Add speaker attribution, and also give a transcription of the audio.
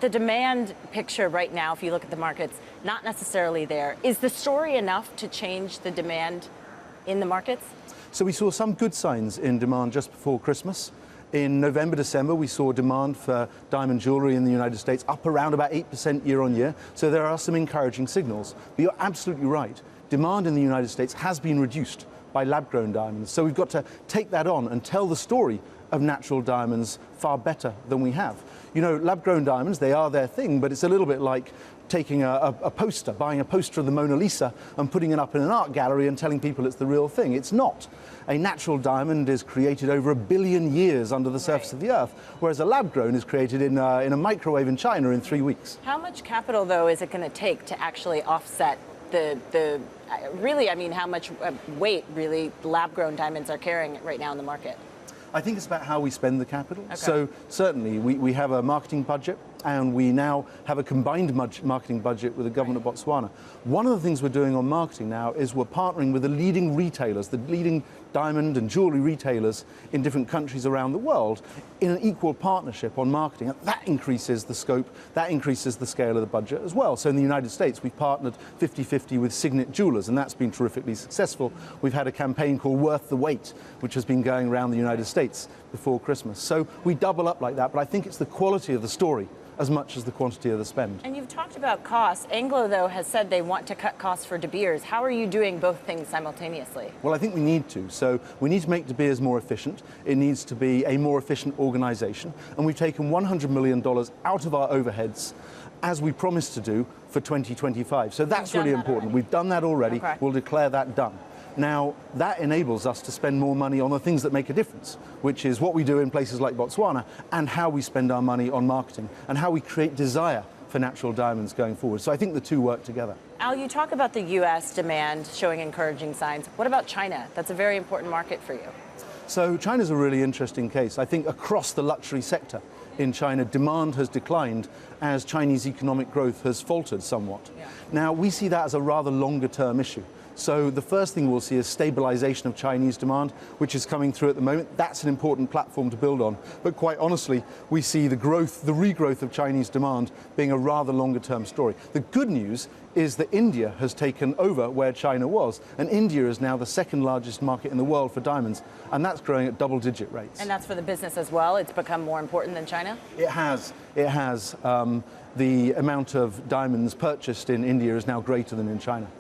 Speaker 1: The demand picture right now, if you look at the markets, not necessarily there. Is the story enough to change the demand in the markets?
Speaker 2: So we saw some good signs in demand just before Christmas. In November, December, we saw demand for diamond jewelry in the United States up around about 8% year on year. So there are some encouraging signals. But you're absolutely right. Demand in the United States has been reduced by lab-grown diamonds. So we've got to take that on and tell the story of natural diamonds far better than we have. You know, lab-grown diamonds, they are their thing, but it's a little bit like taking a poster, buying a poster of the Mona Lisa and putting it up in an art gallery and telling people it's the real thing. It's not. A natural diamond is created over 1 billion years under the surface of the Earth, whereas a lab-grown is created in a microwave in China in 3 weeks.
Speaker 1: How much capital, though, is it going to take to actually offset really, I mean, how much weight, really, lab-grown diamonds are carrying right now in the market?
Speaker 2: I think it's about how we spend the capital.
Speaker 1: Okay.
Speaker 2: So certainly we have a marketing budget, and we now have a combined marketing budget with the government of Botswana. One of the things we're doing on marketing now is we're partnering with the leading retailers, the leading diamond and jewelry retailers in different countries around the world in an equal partnership on marketing. And that increases the scope, that increases the scale of the budget as well. So in the United States, we've partnered 50-50 with Signet Jewelers, and that's been terrifically successful. We've had a campaign called Worth the Wait, which has been going around the United States before Christmas. So we double up like that, but I think it's the quality of the story as much as the quantity of the spend.
Speaker 1: And you've talked about costs. Anglo, though, has said they want to cut costs for De Beers. How are you doing both things simultaneously?
Speaker 2: Well, I think we need to. So we need to make De Beers more efficient. It needs to be a more efficient organization. And we've taken $100 million out of our overheads, as we promised to do, for 2025. So that's really important. We've done that already.
Speaker 1: Okay.
Speaker 2: We'll declare that done. Now, that enables us to spend more money on the things that make a difference, which is what we do in places like Botswana and how we spend our money on marketing and how we create desire for natural diamonds going forward. So I think the two work together.
Speaker 1: Al, you talk about the U.S. demand showing encouraging signs. What about China? That's a very important market for you.
Speaker 2: So China's a really interesting case. I think across the luxury sector in China, demand has declined as Chinese economic growth has faltered somewhat.
Speaker 1: Yeah.
Speaker 2: Now, we see that as a rather longer-term issue. So the first thing we'll see is stabilization of Chinese demand, which is coming through at the moment. That's an important platform to build on. But quite honestly, we see the regrowth of Chinese demand being a rather longer-term story. The good news is that India has taken over where China was, and India is now the second largest market in the world for diamonds, and that's growing at double-digit rates.
Speaker 1: And that's for the business as well? It's become more important than China?
Speaker 2: It has. It has. The amount of diamonds purchased in India is now greater than in China.